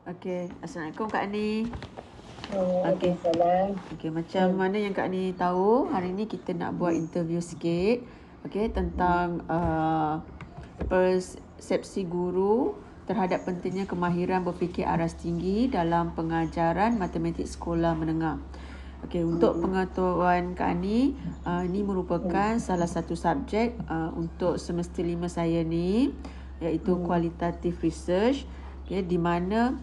Okey, Assalamualaikum Kak Ani. Okey. Waalaikumsalam. Okey, macam mana yang Kak Ani tahu, hari ni kita nak buat interview sikit. Okey, tentang persepsi guru terhadap pentingnya kemahiran berfikir aras tinggi dalam pengajaran matematik sekolah menengah. Okey, untuk pengetahuan Kak Ani, ini merupakan salah satu subjek untuk semester 5 saya ni, iaitu kualitatif research. Okey, di mana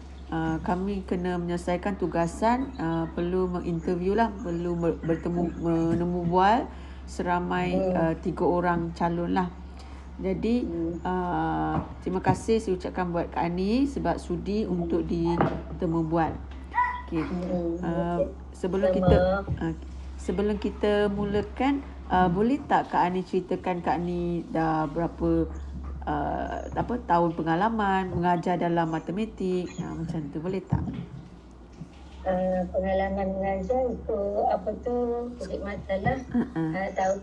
kami kena menyelesaikan tugasan, perlu menginterview lah, perlu menemu bual seramai 3 orang calon lah. Jadi terima kasih saya ucapkan buat Kak Ani sebab sudi untuk ditemu bual. Okay. Sebelum kita mulakan, boleh tak Kak Ani ceritakan Kak Ani dah berapa tahun pengalaman mengajar dalam matematik, macam tu, boleh tak? Pengalaman mengajar untuk kulit mata lah. Tahun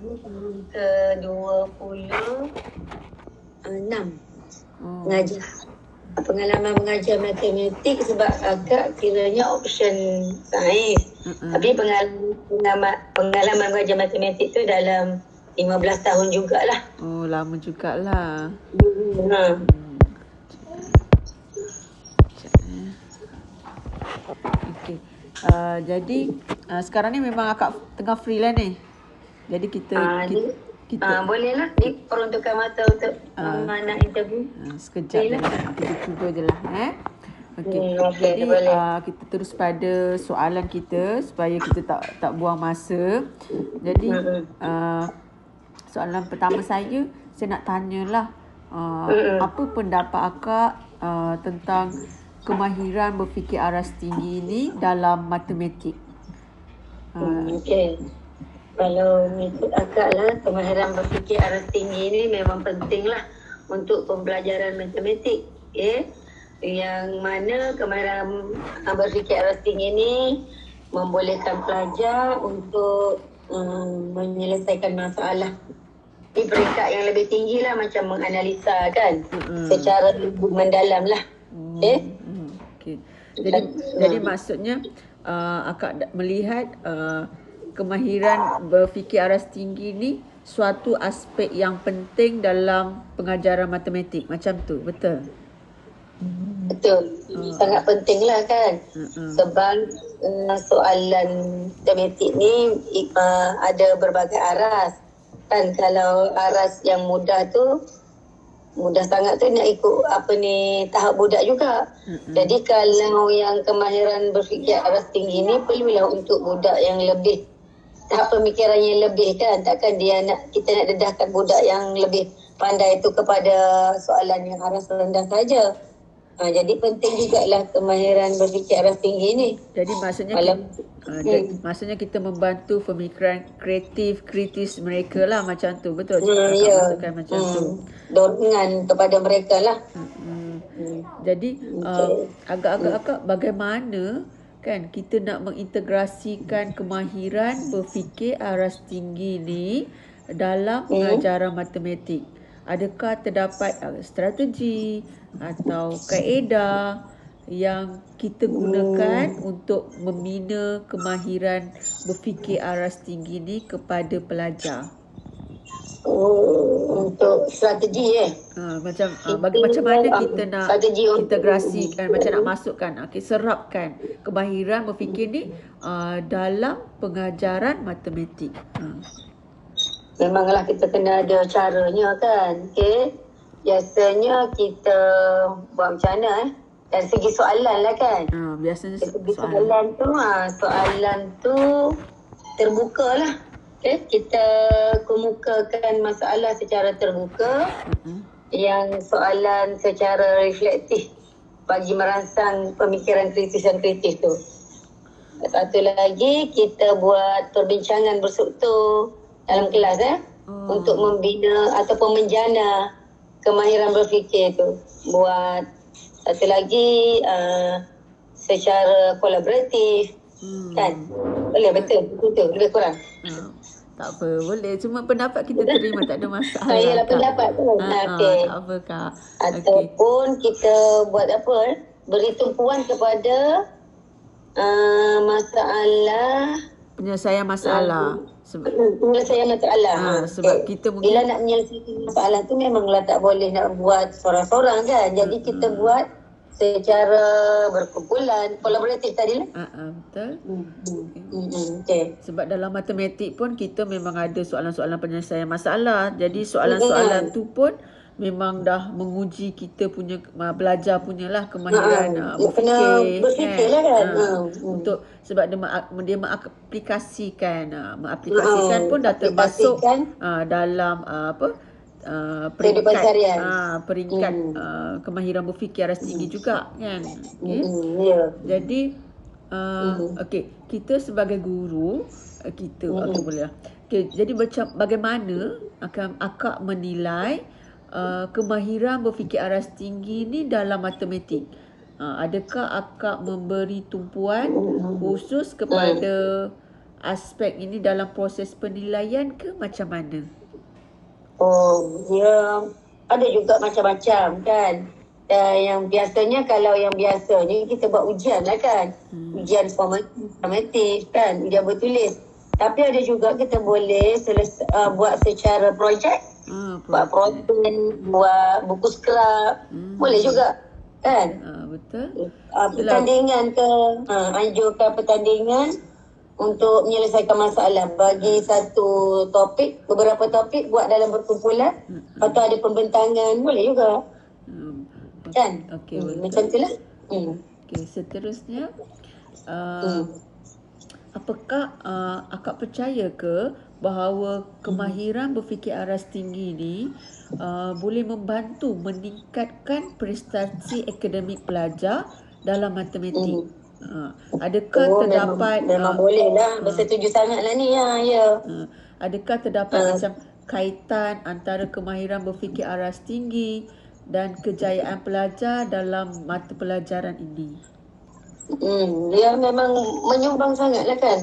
ke-26 mengajar. Pengalaman mengajar matematik sebab agak kiranya option sains. Tapi pengalaman mengajar matematik tu dalam 15 tahun jugalah. Oh, lama jugalah. Okey. Jadi sekarang ni memang akak tengah free lah ni. Jadi kita bolehlah ni peruntukan masa untuk nak interview. Sekejap je. Kita cuba je lah. Okey. Jadi kita terus pada soalan kita supaya kita tak buang masa. Jadi soalan pertama saya nak tanyalah apa pendapat akak tentang kemahiran berfikir aras tinggi ini dalam matematik? Okey. Kalau mengikut akak lah, kemahiran berfikir aras tinggi ini memang penting lah untuk pembelajaran matematik. Yang mana kemahiran berfikir aras tinggi ini membolehkan pelajar untuk menyelesaikan masalah di peringkat yang lebih tinggi lah, macam menganalisa kan, secara lebih mendalam lah. Okay. Jadi maksudnya akak melihat kemahiran berfikir aras tinggi ni suatu aspek yang penting dalam pengajaran matematik, macam tu, betul? Betul. Sangat penting lah kan. Sebab soalan matematik ni ada berbagai aras kan. Kalau aras yang mudah sangat tu nak ikut tahap budak juga. Jadi kalau yang kemahiran berfikir aras tinggi ni perlulah untuk budak yang lebih, tahap pemikirannya lebih kan. Takkan kita nak dedahkan budak yang lebih pandai tu kepada soalan yang aras rendah saja. Jadi penting jugalah kemahiran berfikir aras tinggi ni. Jadi maksudnya kita membantu pemikiran kreatif, kritis mereka lah, macam tu, betul? Ya. Macam tu. Dorongan kepada mereka lah. Jadi agak-agak bagaimana kan kita nak mengintegrasikan kemahiran berfikir aras tinggi ni dalam pengajaran matematik? Adakah terdapat strategi atau kaedah yang kita gunakan untuk membina kemahiran berfikir aras tinggi ni kepada pelajar? Untuk strategi macam mana kita nak integrasikan, macam nak masukkan, serapkan kemahiran berfikir ni dalam pengajaran matematik. Memanglah kita kena ada caranya kan. Biasanya kita buat macam mana dari segi soalan lah kan. Biasanya dari segi soalan tu terbuka lah. Kita kemukakan masalah secara terbuka. Yang soalan secara reflektif bagi merangsang pemikiran kritis dan kreatif tu. Satu lagi, kita buat perbincangan berstruktur dalam kelas untuk membina ataupun menjana kemahiran berfikir tu. Buat satu lagi secara kolaboratif kan. Boleh, betul lebih kurang. Tak apa, boleh. Cuma pendapat kita terima, tak ada masalah. Yalah, pendapat tu. Tak apa Kak. Ataupun kita buat beri tumpuan kepada masalah Penyelesaian masalah. penyelesaian masalah. Sebab kita mungkin bila nak menyelesaikan masalah tu memanglah tak boleh nak buat seorang-seorang kan. Jadi kita buat secara berkumpulan, kolaboratif tadi lah. Betul. Okay. Sebab dalam matematik pun kita memang ada soalan-soalan penyelesaian masalah. Jadi soalan-soalan tu pun memang dah menguji kita punya belajar punyalah kemahiran berfikir kan. Untuk sebab dia mengaplikasikan pun dah termasuk dalam peringkat kemahiran berfikir aras tinggi juga kan. Jadi kita sebagai guru boleh lah. Jadi macam bagaimana akan akak menilai kemahiran berfikir aras tinggi ni dalam matematik? Adakah akak memberi tumpuan khusus kepada aspek ini dalam proses penilaian ke macam mana? Ada juga macam-macam kan. Yang biasanya, kalau yang biasanya kita buat ujian lah kan. Ujian formatif kan, ujian bertulis. Tapi ada juga kita boleh buat secara projek. Buat projek, buat buku skrap. Boleh juga kan. Betul. Pertandingan ke, anjurkan pertandingan untuk menyelesaikan masalah. Bagi satu topik, beberapa topik buat dalam berkumpulan. Lepas tu ada pembentangan, boleh juga. Kan? Macam tu lah. Seterusnya, apakah akak percaya ke bahawa kemahiran berfikir aras tinggi ni boleh membantu meningkatkan prestasi akademik pelajar dalam matematik? Adakah terdapat memang boleh lah, bersetuju sangat lah ni adakah terdapat macam kaitan antara kemahiran berfikir aras tinggi dan kejayaan pelajar dalam mata pelajaran ini? Dia memang menyumbang sangat lah kan.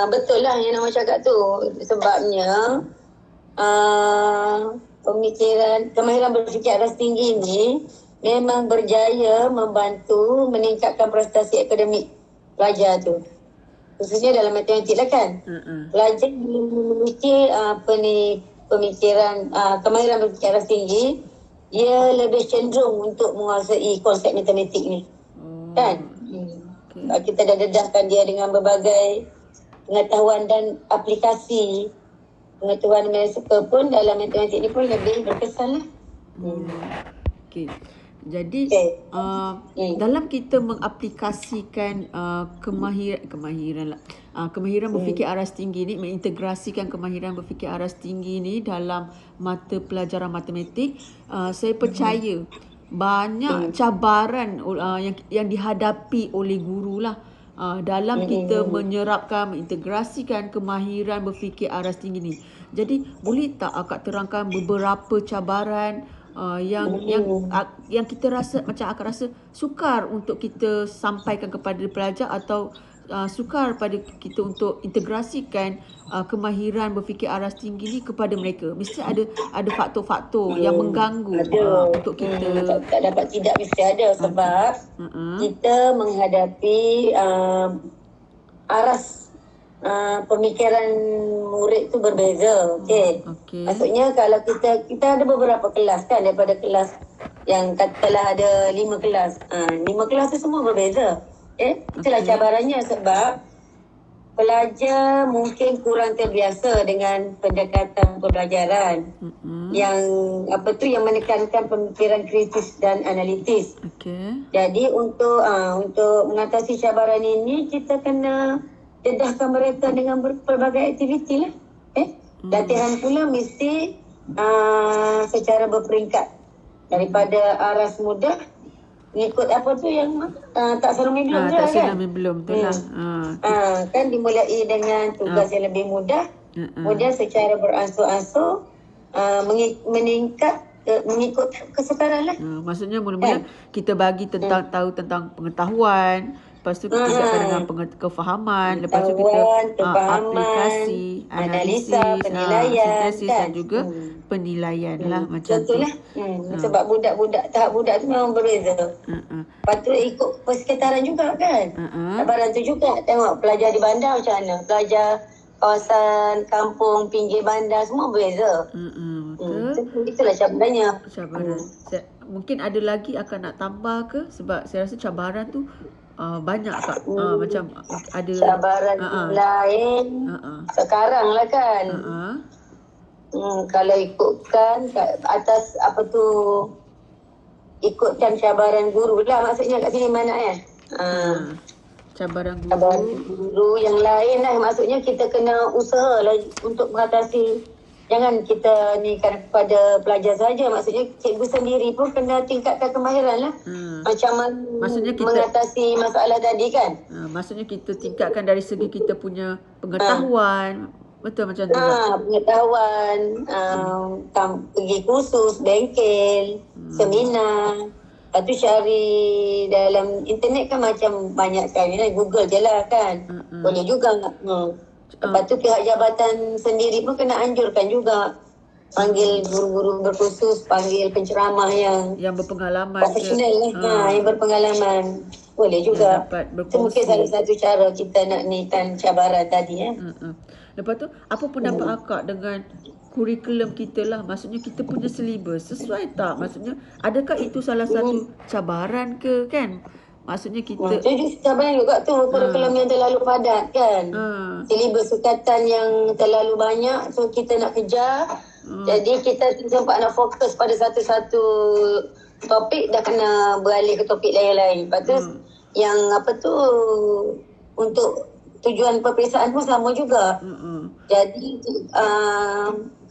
Betul lah yang nama cakap tu. Sebabnya kemahiran berfikir aras tinggi ni memang berjaya membantu meningkatkan prestasi akademik pelajar tu. Khususnya dalam matematik lah kan. Pelajar memiliki pemikiran kemahiran berfikir aras tinggi, dia lebih cenderung untuk menguasai konsep matematik ni. Kan? Kita dah dedahkan dia dengan berbagai pengetahuan dan aplikasi pengetahuan mereka pun dalam matematik ni pun lebih berkesan lah. Jadi dalam kita mengaplikasikan kemahiran berfikir aras tinggi ni, mengintegrasikan kemahiran berfikir aras tinggi ni dalam mata pelajaran matematik, saya percaya banyak cabaran yang dihadapi oleh guru lah dalam kita mengintegrasikan kemahiran berfikir aras tinggi ni. Jadi boleh tak akak terangkan beberapa cabaran yang kita rasa, macam akak rasa sukar untuk kita sampaikan kepada pelajar, atau sukar pada kita untuk integrasikan kemahiran berfikir aras tinggi ni kepada mereka? Mesti ada faktor-faktor yang mengganggu untuk kita. Tak dapat tidak, mesti ada. Sebab kita menghadapi aras pemikiran murid tu berbeza. Maksudnya kalau kita ada beberapa kelas kan, daripada kelas yang katalah ada 5 kelas. 5 kelas tu semua berbeza. Itulah cabarannya, sebab pelajar mungkin kurang terbiasa dengan pendekatan pembelajaran yang yang menekankan pemikiran kritis dan analitis. Jadi untuk mengatasi cabaran ini, kita kena dedahkan mereka dengan berbagai aktiviti lah. Latihan pula mesti secara berperingkat, daripada aras mudah mengikut apa tu yang tak selama belum tak selama belum tu lah. Kan dimulai dengan tugas yang lebih mudah, kemudian secara beransur-ansur meningkat mengikut kesukaran lah. Maksudnya mula-mula kita bagi tahu tentang pengetahuan, Lepas tu kita tingkatkan dengan kefahaman. Lepas tu kita Pengetahuan, kefahaman, aplikasi, analisa, analisis, penilaian sintesis kan. dan juga penilaian lah macam tu. Contohlah, sebab budak-budak, tahap budak tu memang berbeza. Lepas tu ikut persekitaran juga kan. Cabaran tu juga, tengok pelajar di bandar macam mana. Pelajar kawasan kampung, pinggir bandar, semua berbeza. Betul. Itulah cabarannya. Cabaran. Mungkin ada lagi akan nak tambah ke? Sebab saya rasa cabaran tu banyak Kak. Macam ada cabaran lain sekarang lah kan. Kalau ikutkan atas apa tu, ikutkan cabaran guru lah maksudnya kat sini mana cabaran guru yang lain lah. Maksudnya kita kena usaha lah untuk mengatasi. Jangan kita ni kan kepada pelajar saja. Maksudnya cikgu sendiri pun kena tingkatkan kemahiran lah. Macam mana mengatasi masalah tadi kan. Maksudnya kita tingkatkan dari segi kita punya pengetahuan. Betul macam tu. Pengetahuan, pergi kursus, bengkel, seminar. Lepas tu cari dalam internet kan macam banyak sekali. Google je lah kan. Boleh juga. Lepas tu pihak jabatan sendiri pun kena anjurkan juga. Panggil guru-guru berkhusus, panggil penceramah yang berpengalaman. Profesional yang berpengalaman. Boleh juga. Itu mungkin salah satu cara kita nak nikan cabaran tadi. Lepas tu, apa pendapat akak dengan kurikulum kita lah? Maksudnya kita punya silibus sesuai tak? Maksudnya, adakah itu salah satu cabaran ke kan? Maksudnya kita jadi cabaran juga tu kurikulum yang terlalu padat kan. Silibus sukatan yang terlalu banyak, so kita nak kejar. Jadi kita sempat nak fokus pada satu-satu topik, dah kena beralih ke topik lain-lain. Lepas tu yang apa tu, untuk tujuan peperiksaan pun sama juga. Jadi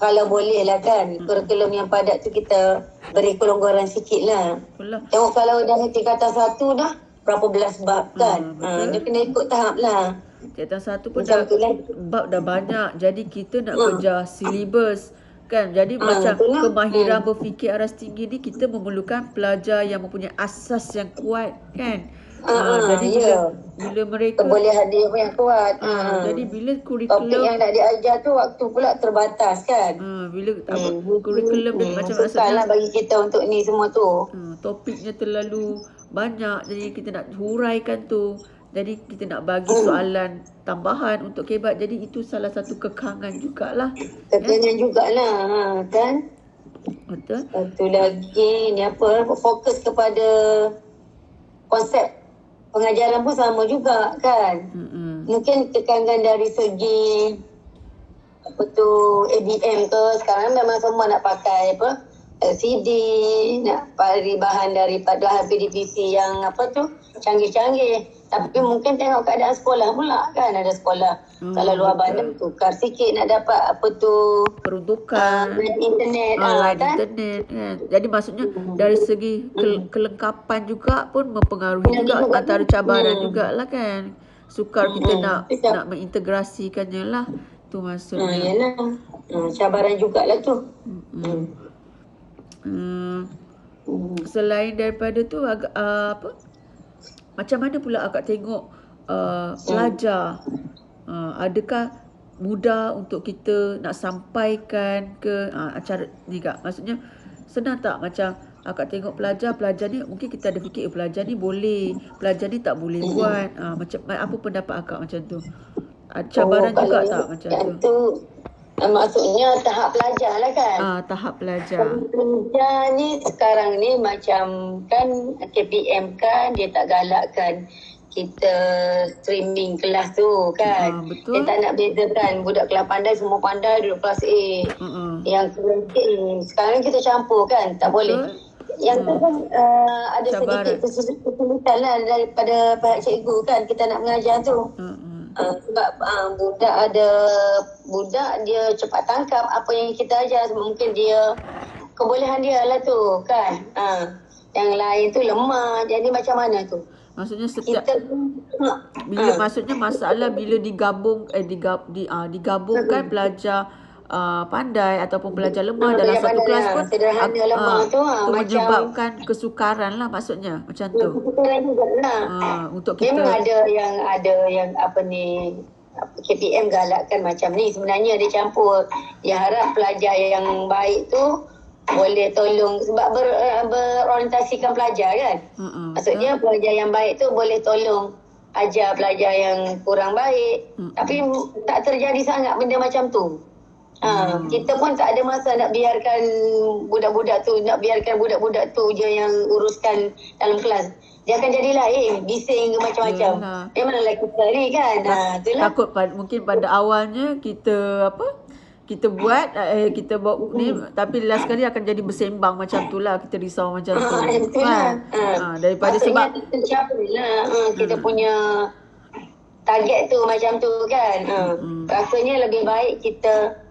kalau boleh lah kan, kurikulum yang padat tu kita beri kelonggaran sikit lah. Tengok kalau dah tingkatan 1 dah berapa belas bab kan. Dia kena ikut tahap lah. Tingkatan 1 pun dah bab dah banyak. Jadi kita nak kejar silibus kan. Jadi macam kemahiran berfikir aras tinggi ni, kita memerlukan pelajar yang mempunyai asas yang kuat kan. Jadi bila mereka kebolehan dia pun yang kuat. Jadi bila kurikulum topik yang nak diajar tu waktu pula terbatas kan. Bila kurikulum dia macam susah lah bagi kita untuk ni semua tu. Topiknya terlalu banyak, jadi kita nak huraikan tu. Jadi kita nak bagi soalan tambahan untuk kebat. Jadi itu salah satu kekangan jugalah. Kekangan jugalah kan. Betul. Satu lagi ni apa, fokus kepada konsep pengajaran pun sama juga kan. Mungkin kekangan dari segi apa tu, ABM ke, sekarang memang semua nak pakai apa, LCD, nak cari bahan daripada PDPP yang apa tu, canggih-canggih. Tapi mungkin tengok keadaan sekolah pula kan. Ada sekolah kalau luar bandar tukar sikit nak dapat apa tu, peruntukan internet kan? internet kan. Jadi maksudnya dari segi kelengkapan juga pun mempengaruhi juga antara cabaran jugalah kan. Sukar kita nak mengintegrasikannya lah. Tu maksudnya. Yalah. Cabaran jugalah tu. Selain daripada tu apa? Macam mana pula akak tengok pelajar? Adakah mudah untuk kita nak sampaikan ke acara ni Kak? Maksudnya senang tak macam akak tengok pelajar ni mungkin kita ada fikir pelajar ni boleh, pelajar ni tak boleh buat. Macam apa pendapat akak macam tu? Cabaran juga tak macam tu? Maksudnya tahap pelajar lah kan. Tahap pelajar. Pelajar ni sekarang ni macam kan KPM kan, dia tak galakkan kita streaming kelas tu kan. Betul. Dia tak nak bezakan budak kelas pandai semua pandai duduk kelas A. Yang sekarang kita campur kan, tak boleh. Yang tu kan ada sedikit kesulitan lah daripada pihak cikgu kan, kita nak mengajar tu. Sebab budak dia cepat tangkap apa yang kita ajar. Mungkin dia kebolehan dia lah tu kan. Yang lain tu lemah. Jadi macam mana tu? Maksudnya setiap maksudnya masalah bila digabungkan pelajar pandai ataupun belajar lemah dalam Belajar satu pandai kelas lah. pun Sederhana lemah tu itu macam menyebabkan kesukaran lah maksudnya macam tu. kesukaran juga lah. Untuk Memang kita ada yang apa ni, KPM galakkan macam ni. Sebenarnya dia campur. Dia harap pelajar yang baik tu boleh tolong sebab berorientasikan pelajar kan. Maksudnya pelajar yang baik tu boleh tolong ajar pelajar yang kurang baik. Tapi tak terjadi sangat benda macam tu. Kita pun tak ada masa nak biarkan budak-budak tu je yang uruskan dalam kelas. Dia akan jadi lain, bising ke macam-macam. Memanglah kita ni kan. Itulah. takut mungkin pada awalnya kita kita buat ni, tapi last kali akan jadi bersembang macam tu lah, kita risau macam tu Itulah. daripada Maksudnya sebab kita capai lah kita punya target tu macam tu kan. Rasanya lebih baik kita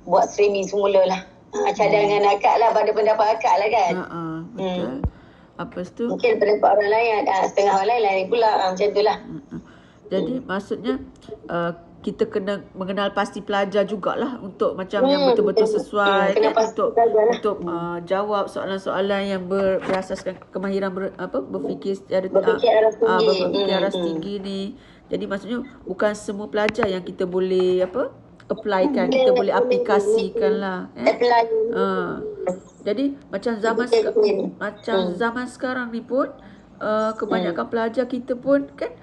buat streaming semula lah. Cadangan akak lah, pada pendapat akak lah kan. betul. Lepas tu Mungkin pendapat orang lain, setengah orang lain pula, macam tu lah. jadi maksudnya kita kena mengenal pasti pelajar jugalah untuk macam yang betul-betul sesuai Kena pasti untuk pelajar lah. untuk jawab soalan-soalan yang berasaskan kemahiran berfikir secara Berfikir arah tinggi. berfikir arah tinggi ni. Jadi maksudnya bukan semua pelajar yang kita boleh applykan, kita boleh aplikasikan lah. Apply. Jadi macam zaman sekarang ni pun kebanyakan pelajar kita pun kan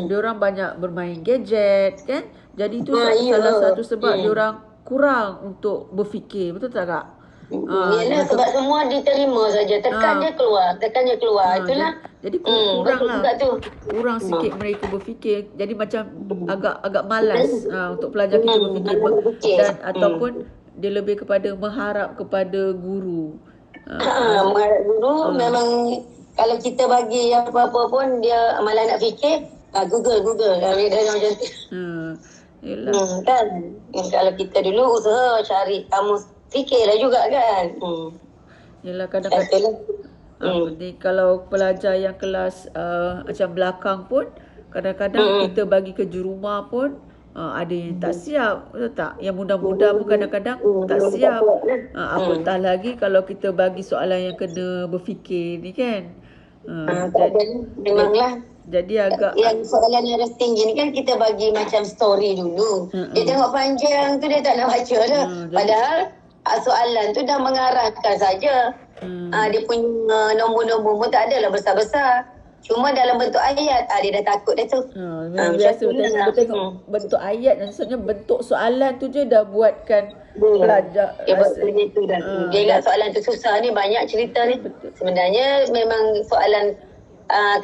diorang banyak bermain gadget kan. Jadi itu salah satu sebab diorang kurang untuk berfikir, betul tak Kak? Yelah, sebab semua diterima saja. Tekan je keluar. Itulah. Jadi kurang lah. Juga tu. Kurang sikit mereka berfikir. Jadi macam agak malas untuk pelajar kita berfikir. Dan ataupun dia lebih kepada mengharap kepada guru. Mengharap guru memang kalau kita bagi apa-apa pun dia malah nak fikir. Google. Dia macam tu. Yelah. Kan? Kalau kita dulu usaha cari kamus, fikirlah juga kan. Yelah kadang-kadang kalau pelajar yang kelas macam belakang pun kadang-kadang kita bagi kerja rumah pun ada yang tak siap, betul tak? Yang muda-muda pun kadang-kadang tak siap. Apatah lagi kalau kita bagi soalan yang kena berfikir ni kan. Memanglah. Jadi agak yang soalan yang tinggi ni kan kita bagi macam story dulu. Dia tengok panjang tu dia tak nak baca dah. Padahal soalan tu dah mengarahkan saja. Dia punya nombor-nombor pun tak adalah besar-besar. Cuma dalam bentuk ayat, dia dah takut dah tu. Biasa tengok bentuk ayat, maksudnya bentuk soalan tu je dah buatkan pelajar itu dah. Dia ingat soalan tu susah ni, banyak cerita ni. Sebenarnya memang soalan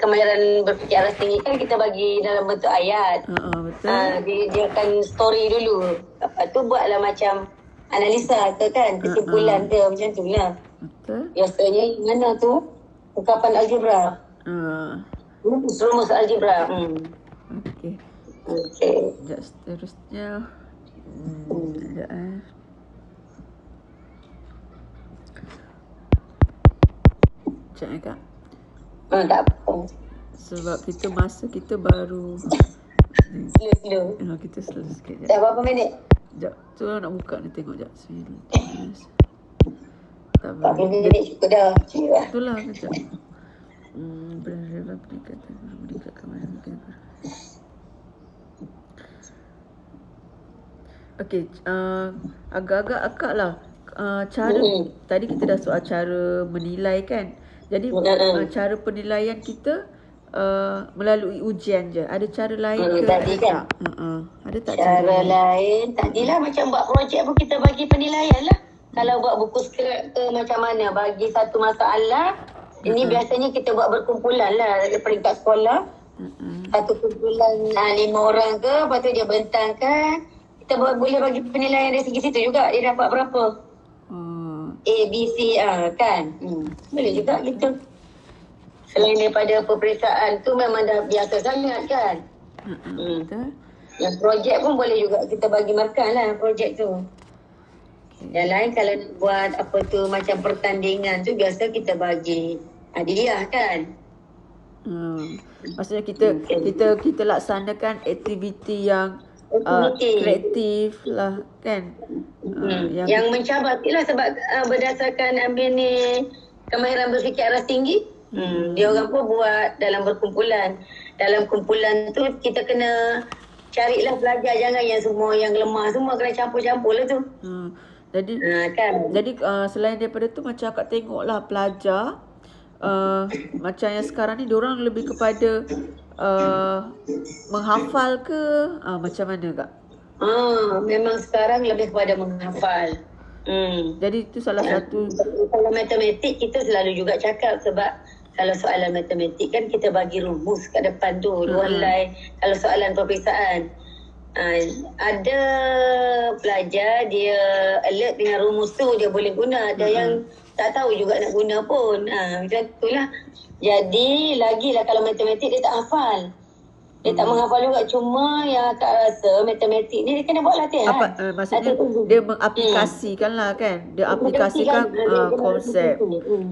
kemahiran berfikir arah tinggi kan kita bagi dalam bentuk ayat. Betul. Dia akan story dulu. Lepas tu buatlah macam analisa ke kan, kesimpulan ke macam tu lah. Betul. Biasanya mana tu? Ungkapan algebra. Rumus algebra. Okey. Sekejap seterusnya. Sekejap Sekejap Kak. Tak apa. Sebab masa kita baru Slow. kita slow sikit. Dah berapa minit? Sekejap. Tu nak buka ni tengok sekejap. 40 minit cukup dah. Itulah sekejap. Peningkatan mungkin. Okey, agak-agak akak lah cara tadi kita dah soal cara menilai kan. Jadi cara penilaian kita melalui ujian je. Ada cara lain ke? Tadi kan? Ada tak cara lain? Tadilah macam buat projek pun kita bagi penilaian lah. Kalau buat buku skrip ke macam mana, bagi satu masalah. Ini biasanya kita buat berkumpulan lah dari peringkat sekolah. Satu kumpulan 5 orang ke, lepas tu dia bentangkan. Kita boleh bagi penilaian dari segi situ juga. Dia dapat berapa? A, B, C, kan? Boleh juga gitu. Selain daripada peperiksaan tu memang dah biasa sangat kan? Yang projek pun boleh juga kita bagi markah lah projek tu. Yang lain kalau nak buat apa tu macam pertandingan tu biasa kita bagi hadiah kan. Maksudnya kita laksanakan aktiviti yang kreatif lah kan. Yang mencabar lah sebab berdasarkan ambil ni kemahiran berfikir aras tinggi. Dia orang pun buat dalam berkumpulan. Dalam kumpulan tu kita kena carilah pelajar, jangan yang semua yang lemah semua kena campur-campur lah tu. Jadi kan. Jadi selain daripada tu macam akak tengoklah pelajar macam yang sekarang ni diorang lebih kepada menghafal ke macam mana kak? Memang sekarang lebih kepada menghafal. Jadi itu salah satu. Kalau matematik kita selalu juga cakap sebab kalau soalan matematik kan kita bagi rumus kat depan tu, dua helai. Kalau soalan peperiksaan ada pelajar dia alert dengan rumus tu, dia boleh guna. Ada yang tak tahu juga nak guna pun. Macam itulah. Jadi lagilah kalau matematik dia tak hafal. Dia tak menghafal juga. Cuma yang akak rasa matematik ni dia kena buat latihan. Maksudnya dia mengaplikasikan lah kan. Dia aplikasikan konsep.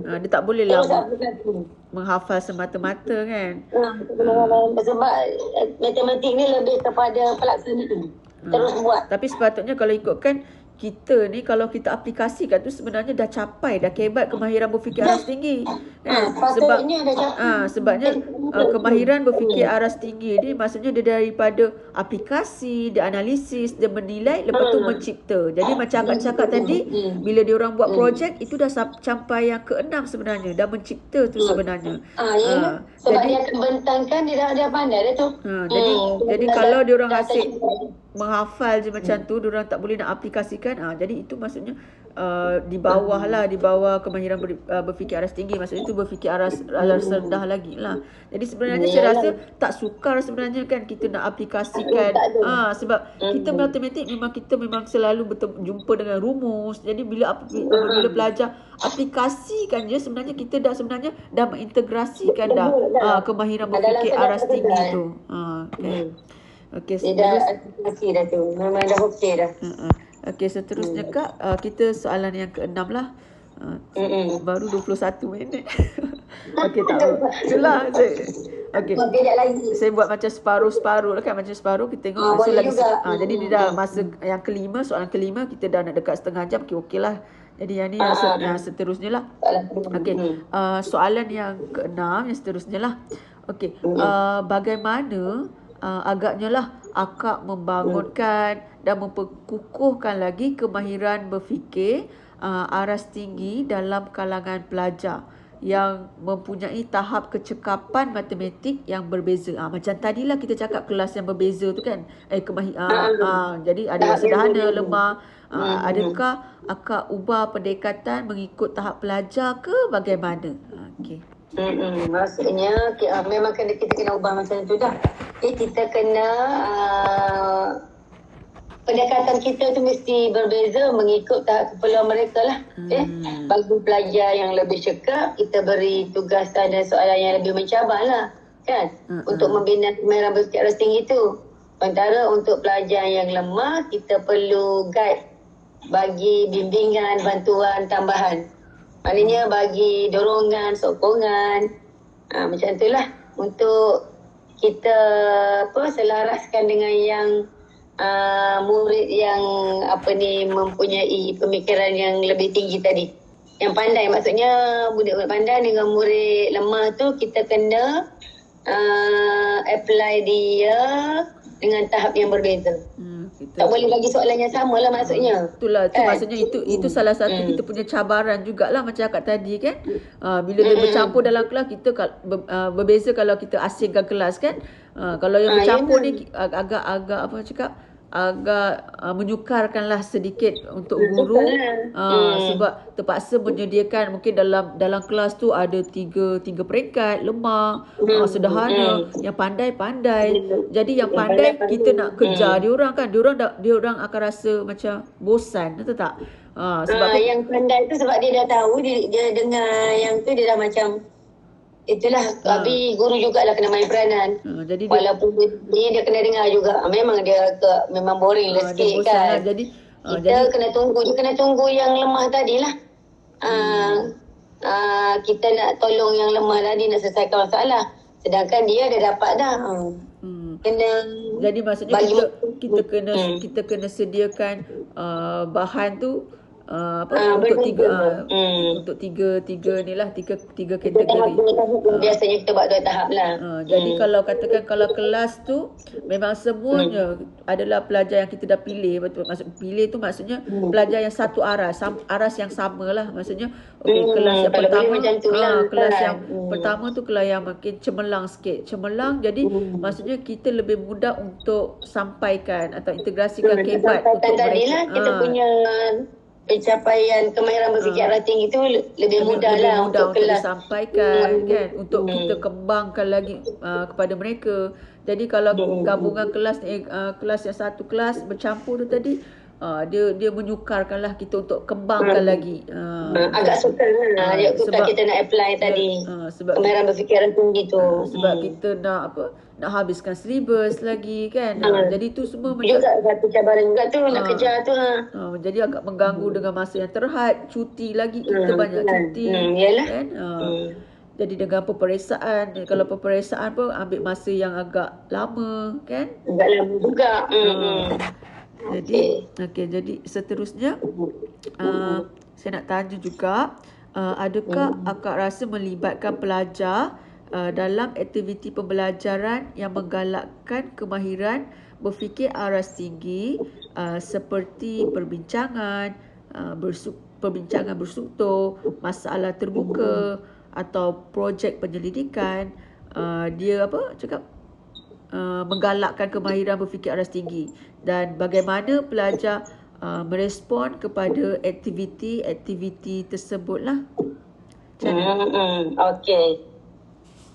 Dia tak boleh lah menghafal semata-mata kan. Sebab matematik ni lebih kepada pelaksanaan. Terus buat. Tapi sepatutnya kalau ikutkan kita ni, kalau kita aplikasikan tu sebenarnya dah capai, dah kebat kemahiran berfikir aras tinggi kan? Sebabnya kemahiran berfikir aras tinggi ni maksudnya dia daripada aplikasi, dia analisis, dia menilai, lepas tu mencipta. Jadi macam akak cakap tadi, bila dia orang buat projek itu dah sampai yang ke-6 sebenarnya, dah mencipta tu sebenarnya. Sebab dia akan bentangkan, dia pandai dia tu. Jadi kalau dia orang asyik menghafal je macam tu, dia orang tak boleh nak aplikasikan. Jadi itu maksudnya di bawah lah, di bawah kemahiran berfikir aras tinggi. Maksudnya itu berfikir aras rendah lagi lah. Jadi sebenarnya saya rasa tak sukar sebenarnya kan kita nak aplikasikan. Sebab kita matematik memang selalu jumpa dengan rumus. Jadi bila pelajar aplikasikan je, sebenarnya kita dah mengintegrasikan dah kemahiran berfikir aras tinggi tu. Okey, aplikasi dah tu. Memang dah okey dah. Okey, seterusnya kak, kita soalan yang ke-6 lah. Baru 21 minit. Okey, tak apa. Itulah. Okey. Saya buat macam separuh-separuh lah kan. Macam separuh kita tengok masa lagi. Jadi dia dah masa yang kelima, soalan kelima kita dah nak dekat setengah jam. Okey lah. Jadi yang ni yang seterusnya lah. Okey. Soalan yang ke-6 yang seterusnya lah. Okey. Bagaimana agaknya lah akak membangunkan dan memperkukuhkan lagi kemahiran berfikir aras tinggi dalam kalangan pelajar yang mempunyai tahap kecekapan matematik yang berbeza. Macam tadilah kita cakap kelas yang berbeza tu kan. Jadi ada yang sederhana, lemah. Adakah akak ubah pendekatan mengikut tahap pelajar ke bagaimana? Okey. Maksudnya memang kita kena ubah macam tu dah. Kita kena pendekatan kita tu mesti berbeza mengikut tahap keperluan mereka lah. Bagi pelajar yang lebih cekap, kita beri tugasan dan soalan yang lebih mencabar lah kan, untuk membina kemahiran berfikir aras tinggi tu. Sementara untuk pelajar yang lemah, kita perlu guide, bagi bimbingan, bantuan tambahan. Maknanya bagi dorongan, sokongan. Macam itulah untuk kita selaraskan dengan yang murid yang mempunyai pemikiran yang lebih tinggi tadi. Yang pandai, maksudnya murid-murid pandai dengan murid lemah tu kita kena apply dia dengan tahap yang berbeza. Tak boleh bagi soalan yang sama lah maksudnya. Itulah, maksudnya itu salah satu kita punya cabaran jugalah macam akak tadi kan. Bila dia bercampur dalam kelas, kita berbeza kalau kita asingkan kelas kan. Kalau yang bercampur ni agak menyukarkanlah sedikit untuk guru. Sebab terpaksa menyediakan mungkin dalam kelas tu ada tiga peringkat, lemah, sederhana, yang pandai-pandai. Jadi yang pandai kita nak kejar diorang kan. Diorang akan rasa macam bosan, betul tak? Sebab yang pandai tu sebab dia dah tahu, dia dengar yang tu dia dah macam itulah. Habis guru jugalah kena main peranan. Jadi walaupun dia kena dengar juga. Memang dia memang boring lah sikit kan. Jadi kita kena tunggu yang lemah tadilah. Kita nak tolong yang lemah tadi nak selesaikan masalah. Sedangkan dia dah dapat dah. Kena jadi maksudnya kita kena sediakan bahan tu untuk tiga ni lah, tiga kategori. Biasanya kita buat 2 tahap lah. Jadi kalau katakan kalau kelas tu memang semuanya adalah pelajar yang kita dah pilih, betul. Pilih tu maksudnya pelajar yang satu aras yang sama lah. Maksudnya kelas yang pertama kelas yang pertama tu kelas yang makin cemerlang sikit. Jadi maksudnya kita lebih mudah untuk sampaikan atau integrasikan kebat untuk mereka. Kita punya pencapaian kemahiran berfikir arah tinggi tu lebih mudah untuk kelas disampaikan kan, untuk kita kembangkan lagi kepada mereka. Jadi kalau gabungan kelas yang satu kelas bercampur tu tadi, dia menyukarkanlah kita untuk kembangkan lagi. Agak sukar sebab kita nak apply tadi kemahiran berfikir arah tinggi tu. Sebab kita nak habiskan syllabus lagi kan. Jadi tu semua juga satu cabaran juga tu nak kejar tu. Jadi agak mengganggu dengan masa yang terhad, cuti lagi kita banyak cuti kan. Jadi dengan peperiksaan, kalau peperiksaan pun ambil masa yang agak lama kan. Agak lama juga. Jadi seterusnya saya nak tanya juga, adakah akak rasa melibatkan pelajar dalam aktiviti pembelajaran yang menggalakkan kemahiran berfikir aras tinggi seperti perbincangan berstruktur, masalah terbuka atau projek penyelidikan, menggalakkan kemahiran berfikir aras tinggi, dan bagaimana pelajar merespon kepada aktiviti tersebutlah. Okey.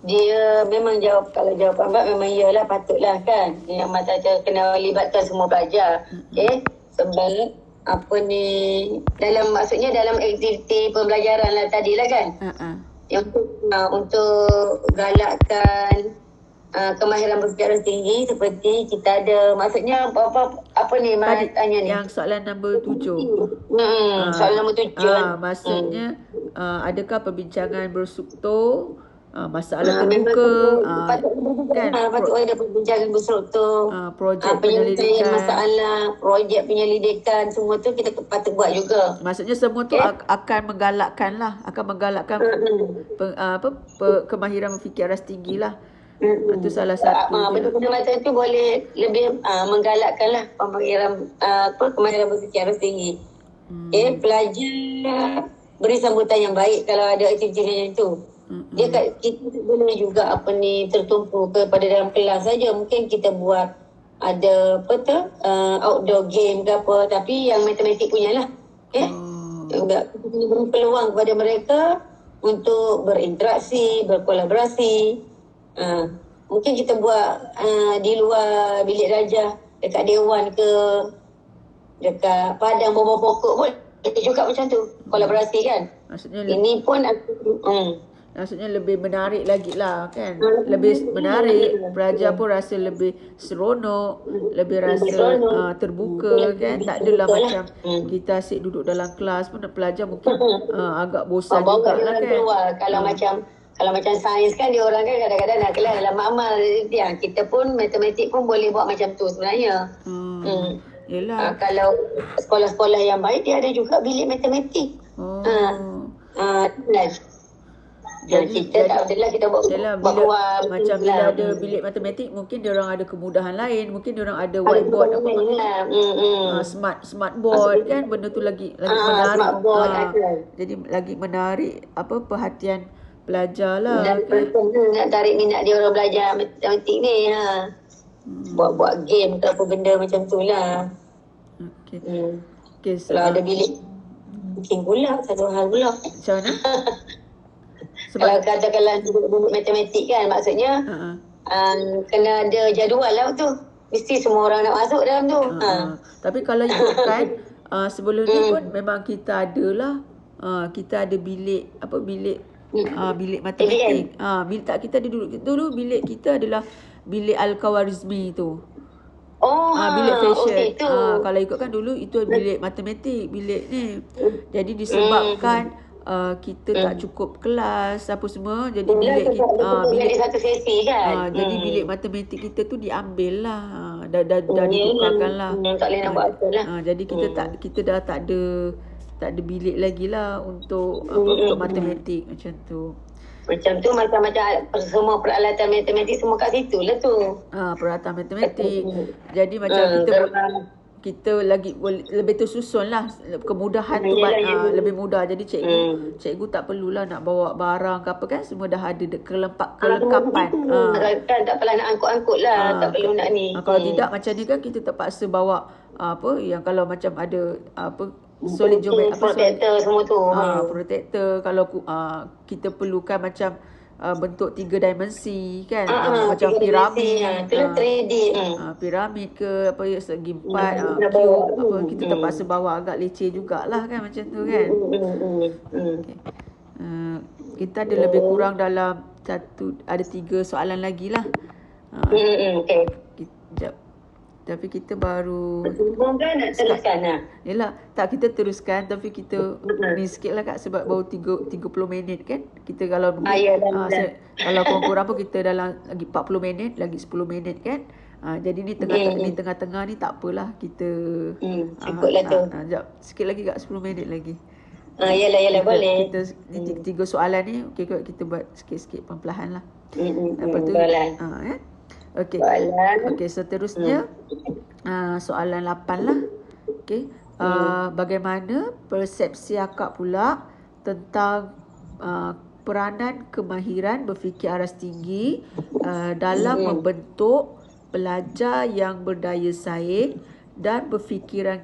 Dia memang kalau jawapan Abang memang iyalah, patutlah kan. Yang macam kena libatkan semua pelajar. Sebab maksudnya dalam aktiviti pembelajaran lah tadi lah kan. Yang untuk galakkan kemahiran berfikir tinggi, seperti kita ada, maksudnya apa ni tanya ni? Yang soalan nombor 7. Soalan nombor 7. Maksudnya adakah perbincangan berstruktur, masalah terbuka, patut ada perbincangan berstruktur, projek penyelidikan, masalah projek penyelidikan, semua tu kita patut buat juga. Maksudnya semua tu akan menggalakkan kemahiran berfikir aras tinggi lah. Itu salah satu. Benda-benda macam tu boleh lebih menggalakkan lah kemahiran berfikir aras tinggi. Pelajar beri sambutan yang baik kalau ada aktiviti macam tu. Kita boleh juga tertumpu kepada dalam kelas saja. Mungkin kita buat ada outdoor game ke apa, tapi yang matematik punya lah. Kita beri peluang kepada mereka untuk berinteraksi, berkolaborasi. Mungkin kita buat di luar bilik darjah, dekat dewan ke, dekat padang bawah pokok pun juga macam tu, kolaborasi kan. Maksudnya ini pun maksudnya lebih menarik lagi lah kan. Lebih menarik, pelajar pun rasa lebih seronok, lebih rasa terbuka kan. Tak adalah macam kita asyik duduk dalam kelas pun pelajar mungkin agak bosan juga lah kan. Kalau macam sains kan, dia orang kan kadang-kadang nak kelas dalam amal. Kita pun matematik pun boleh buat macam tu sebenarnya. Yelah. Kalau sekolah-sekolah yang baik, dia ada juga bilik matematik. Jadi tak adalah kita buat macam bila ada bilik matematik, mungkin dia orang ada kemudahan lain, mungkin dia orang ada whiteboard smart board kan, benda tu lagi menarik. Jadi lagi menarik perhatian pelajar lah. Dan nak tarik minat dia orang belajar matematik ni. Buat game ke apa benda macam tu lah. Kalau ada bilik mungkin pula satu hal pula. Macam mana? Kalau katakanlah duduk matematik kan, maksudnya kena ada jadual lah tu. Mesti semua orang nak masuk dalam tu. Tapi kalau ikutkan sebelum ni pun memang kita adalah kita ada bilik bilik matematik. Bilik tak, kita ada dulu bilik kita adalah bilik Al-Khawarizmi tu. Bilik fashion. Kalau ikutkan dulu itu bilik matematik, bilik ni. Jadi disebabkan kita tak cukup kelas apa semua, jadi Bilik bilik kita bilik satu sesi kan. jadi bilik matematik kita tu diambil lah, dah ditukarkan lah. Tak boleh nak buat apa lah. Jadi kita dah tak ada bilik lagi lah untuk untuk matematik macam tu. Macam tu macam-macam semua peralatan matematik semua kat situ lah tu. Peralatan matematik. Jadi macam kita lagi lebih tersusun lah, kemudahan tu lebih mudah. Jadi cikgu tak perlulah nak bawa barang ke apa kan, semua dah ada kelengkapan. Kan tak pernah nak angkut-angkut lah, tak perlu nak ni. Kalau tidak macam ni kan kita terpaksa bawa yang kalau macam ada solid geometry, protector semua tu. Protector kalau kita perlukan macam bentuk 3 dimensi kan, macam piramid, itulah 3D. Piramid ke apa segi 4 cube kita terpaksa bawa, agak leceh jugalah kan macam tu kan. Okay. Kita ada lebih kurang dalam ada 3 soalan lagi lah. Okay. Sekejap. Tapi kita baru kan nak teruskan lah. Yelah, tak, kita teruskan tapi kita ni sikit lah Kak, sebab baru 30 minit kan. Kita kalau kalau kurang-kurang pun kita dalam lagi 40 minit, lagi 10 minit kan. Jadi ni tengah-tengah ni tak apalah, kita cukuplah tu. Sekejap, sikit lagi Kak, 10 minit lagi. Yalah boleh. Kita ni 3 soalan ni okey Kak, kita buat sikit-sikit perlahan lah. Lepas tu Okey, seterusnya soalan 8 lah. Okey. Bagaimana persepsi akak pula tentang peranan kemahiran berfikir aras tinggi dalam membentuk pelajar yang berdaya saing dan berfikiran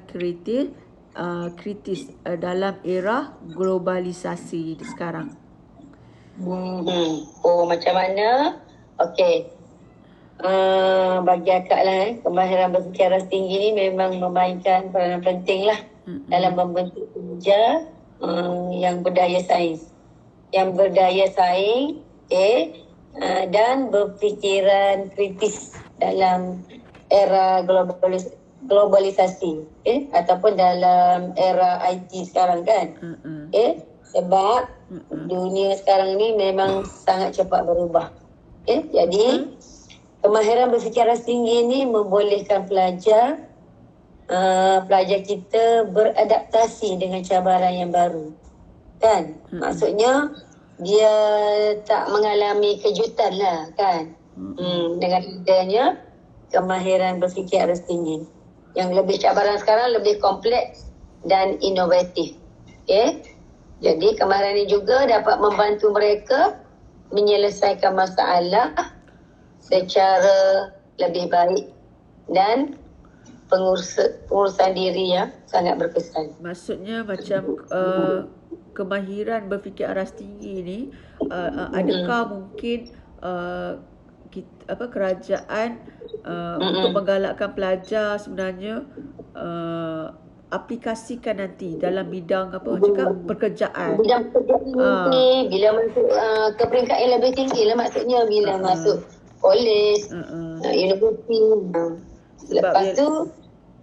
kritis dalam era globalisasi sekarang? Macam mana? Okey. Bagi akak lah, kemahiran berfikir aras tinggi ni memang memainkan peranan penting lah dalam membentuk pelajar yang berdaya saing, dan berfikiran kritis dalam era globalisasi, ataupun dalam era IT sekarang kan. Sebab dunia sekarang ni memang sangat cepat berubah. Jadi kemahiran berfikir aras tinggi ni membolehkan pelajar kita beradaptasi dengan cabaran yang baru. Kan? Maksudnya dia tak mengalami kejutan lah kan. Dengan adanya kemahiran berfikir aras tinggi. Yang lebih cabaran sekarang lebih kompleks dan inovatif. Jadi kemahiran ini juga dapat membantu mereka menyelesaikan masalah secara lebih baik dan pengurusan diri yang sangat berkesan. Maksudnya macam kemahiran berfikir aras tinggi ni adakah mungkin kerajaan untuk menggalakkan pelajar sebenarnya aplikasikan nanti dalam bidang pekerjaan. Bidang pekerjaan ni bila masuk ke peringkat yang lebih tinggi lah, maksudnya bila masuk kolej, universiti. Lepas tu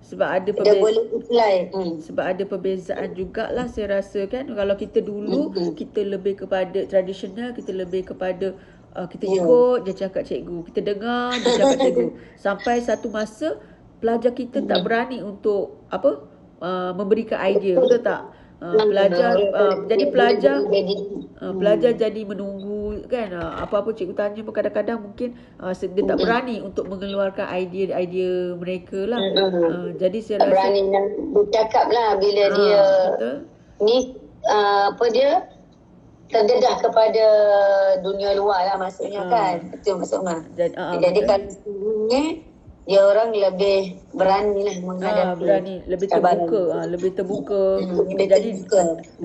sebab ada perbezaan jugalah saya rasa kan. Kalau kita dulu kita lebih kepada tradisional, kita lebih kepada kita ikut je cakap cikgu, kita dengar je cakap cikgu. Sampai satu masa pelajar kita tak berani untuk memberikan idea, betul tak? Pelajar jadi menunggu kan, apa-apa cikgu tanya pun kadang-kadang mungkin dia tak berani untuk mengeluarkan idea mereka lah. Jadi saya rasa berani nak bercakap lah bila dia betul? Ni dia terdedah kepada dunia luar lah maksudnya kan. Itu maksudnya. Jadi kalau ni dia orang lebih berani lah menghadapi, lebih terbuka. Jadi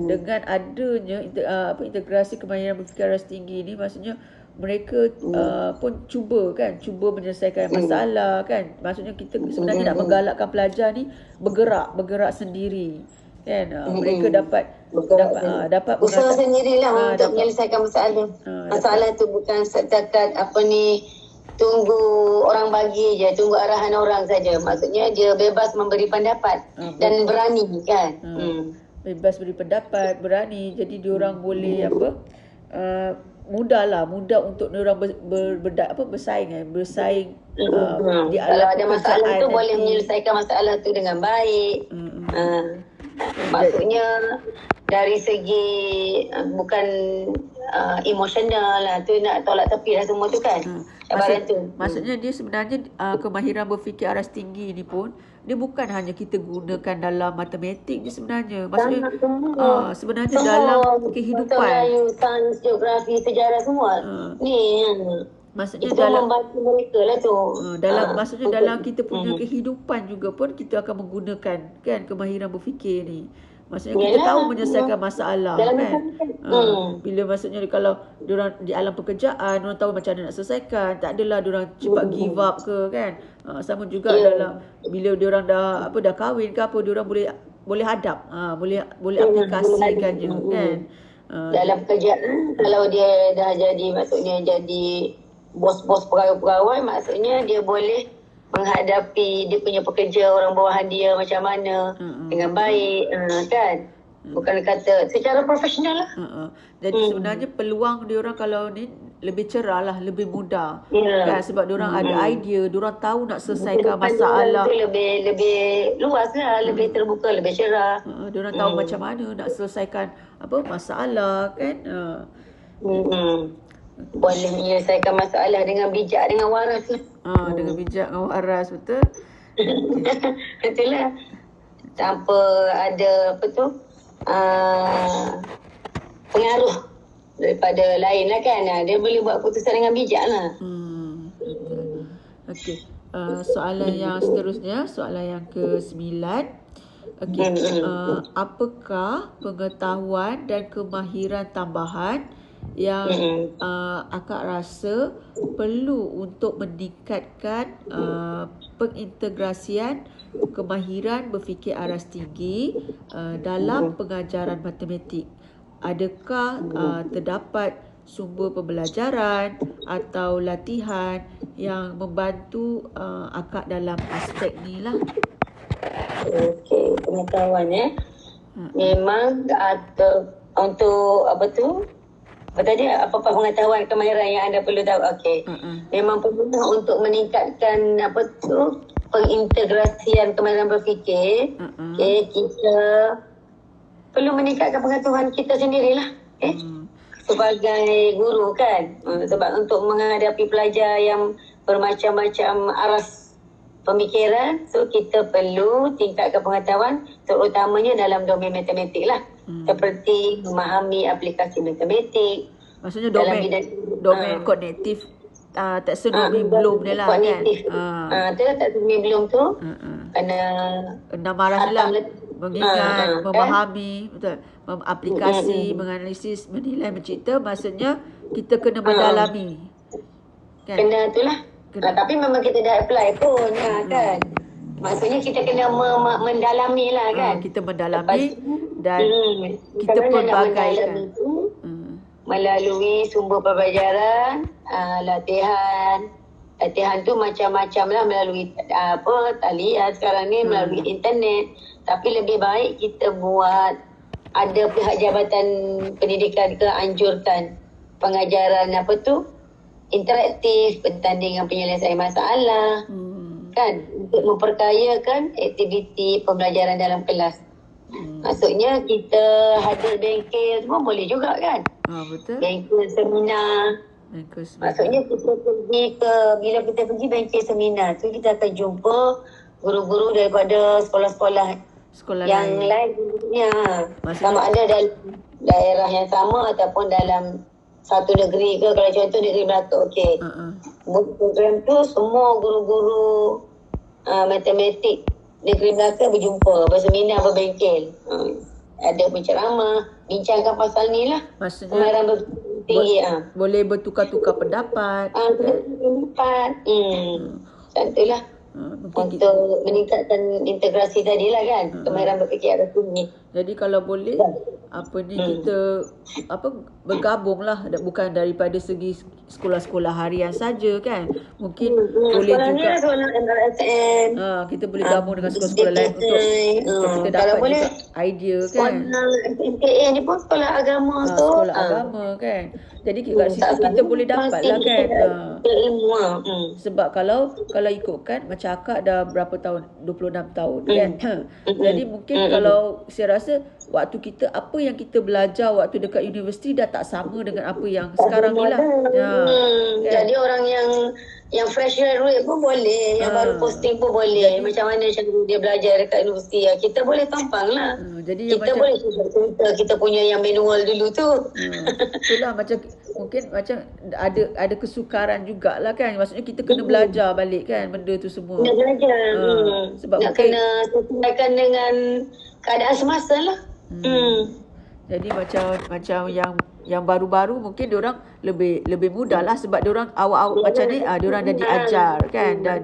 dengan adanya integrasi kemahiran berfikir aras tinggi ni, maksudnya mereka pun cuba menyelesaikan masalah kan. Maksudnya kita sebenarnya nak menggalakkan pelajar ni bergerak sendiri kan. Mereka dapat usaha sendirilah untuk menyelesaikan masalah. Masalah tu bukan setakat tunggu orang bagi je, tunggu arahan orang saja. Maksudnya dia bebas memberi pendapat dan berani kan. bebas beri pendapat, berani. Jadi diorang boleh mudah untuk diorang bersaing di Kalau alam ada masalah pekerjaan tu boleh nanti. menyelesaikan masalah tu dengan baik. Maksudnya dari segi bukan emosional lah tu, nak tolak tepi lah semua tu kan. Cabaran tu. Maksudnya dia sebenarnya kemahiran berfikir aras tinggi ni pun dia bukan hanya kita gunakan dalam matematik je sebenarnya. Maksudnya sebenarnya semua dalam bahasa kehidupan. Melayu, sains, geografi, sejarah semua. Ni maksudnya itu dalam membantu mereka lah tu. maksudnya dalam kita punya kehidupan juga pun kita akan menggunakan kan kemahiran berfikir ni. Maksudnya kita tahu menyelesaikan masalah dalam kan. Bila maksudnya kalau diorang di alam pekerjaan, diorang tahu macam mana nak selesaikan. Tak adalah diorang cepat give up ke kan. Sama juga dalam bila diorang dah kahwin ke apa, diorang boleh hadap, boleh aplikasikannya kan. Dalam pekerjaan, kalau dia dah jadi, maksudnya jadi bos-bos pegawai-pegawai, maksudnya dia boleh menghadapi dia punya pekerja, orang bawahan dia macam mana dengan baik, kan. Bukan kata secara profesional lah. Jadi sebenarnya peluang diorang kalau ni lebih cerah lah, lebih mudah kan, sebab diorang ada idea, diorang tahu nak selesaikan masalah tu lebih luas lah, lebih terbuka, lebih cerah. Diorang tahu macam mana nak selesaikan masalah kan. Boleh menyelesaikan masalah dengan bijak, dengan waras lah. Dengan bijak, dengan waras, betul. Itulah, tanpa ada pengaruh daripada lain lah kan. Dia boleh buat keputusan dengan bijak lah. Okey. Soalan yang seterusnya, soalan yang ke-9. Okey. Apakah pengetahuan dan kemahiran tambahan yang akak rasa perlu untuk meningkatkan pengintegrasian kemahiran berfikir aras tinggi dalam pengajaran matematik? Adakah terdapat sumber pembelajaran atau latihan yang membantu akak dalam aspek ni lah? Okey, pengetahuan memang untuk apa pengetahuan kemahiran yang anda perlu tahu. Okey. Memang perlu untuk meningkatkan pengintegrasian kemahiran berfikir. Okey, kita perlu meningkatkan pengetahuan kita sendirilah. Sebagai guru kan. Sebab untuk menghadapi pelajar yang bermacam-macam aras pemikiran, so kita perlu tingkatkan pengetahuan, terutamanya dalam domain matematik lah. Seperti memahami aplikasi matematik. Maksudnya domain kognitif, taksonomi belum dia lah kan. Itu lah taksonomi belum tu. Kena 6 aras lah. Mengingat, memahami, betul, aplikasi, menganalisis, menilai, mencipta. Maksudnya kita kena mendalami kan? Kena tu lah. Tapi memang kita dah apply pun kan. Maksudnya kita kena mendalami lah kan. Kita mendalami dan kita pelbagaikan melalui sumber pembelajaran, latihan tu macam-macam lah, melalui talian sekarang ni, melalui internet. Tapi lebih baik kita buat, ada pihak Jabatan Pendidikan ke anjurkan pengajaran interaktif, pertandingan penyelesaian masalah kan, untuk memperkayakan aktiviti pembelajaran dalam kelas. Maksudnya kita hadir bengkel semua boleh juga kan. Betul. Bengkel seminar. Maksudnya bila kita pergi bengkel seminar tu, kita akan jumpa guru-guru daripada sekolah-sekolah yang lain. Sama ada dalam daerah yang sama ataupun dalam satu negeri ke. Kalau contoh negeri Melaka, okey. Program tu semua guru-guru matematik negeri Melaka berjumpa, berseminar, berbengkel. Ada penceramah, bincangkan pasal ni lah. Maksudnya kemahiran tinggi. Boleh bertukar-tukar pendapat. Macam lah. Untuk meningkatkan integrasi tadi lah kan. Kemahiran berfikir atas tinggi. Jadi kalau boleh kita bergabunglah, bukan daripada segi sekolah-sekolah harian saja kan. Mungkin boleh sekolah ni juga sekolah MRSN. kita boleh gabung dengan sekolah-sekolah lain untuk kita dapat Kalau boleh, juga idea kan. sekolah MKA ni pun sekolah agama tu. Sekolah agama kan. Jadi kat situ kita boleh dapat lah kan. Ilmu. Sebab kalau ikutkan macam akak dah berapa tahun, 26 tahun kan. Jadi mungkin kalau saya rasa waktu kita, apa yang kita belajar waktu dekat universiti dah tak sama dengan apa yang sekarang ni lah. Kan? Jadi orang yang fresh graduate pun boleh, yang baru posting pun boleh. Macam mana dia belajar dekat universiti, kita boleh tampang lah. Jadi kita boleh cerita kita punya yang manual dulu tu. Itulah macam mungkin macam ada kesukaran jugalah kan. Maksudnya kita kena belajar balik kan benda tu semua. Nak belajar. Sebab nak kena sesuaikan dengan keadaan semasa lah. Jadi macam yang baru-baru mungkin diorang lebih mudah lah, sebab diorang awal-awal macam ni diorang dah diajar kan, dah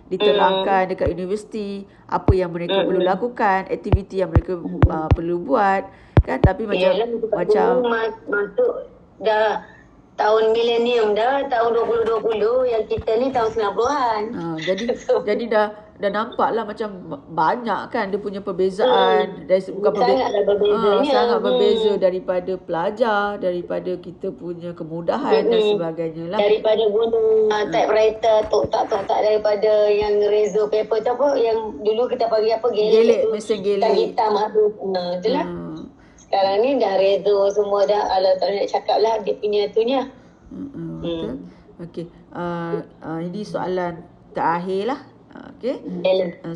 diterangkan dekat universiti apa yang mereka perlu lakukan, aktiviti yang mereka perlu buat kan. Tapi macam masuk dah tahun milenium dah, tahun 2020, yang kita ni tahun 90-an. Jadi dah nampak lah macam banyak kan dia punya perbezaan. Sangat berbeza daripada pelajar, daripada kita punya kemudahan dan sebagainya lah. Daripada guna typewriter, tok-tak daripada yang rezo paper tu apa, yang dulu kita panggil apa, gelik, mesin gelik. Hitam habis. Itulah. Sekarang ni dah rezo semua dah. Alah, tak nak cakap lah dia punya tu nya. Betul. Okey. Ini soalan terakhir lah. Okey.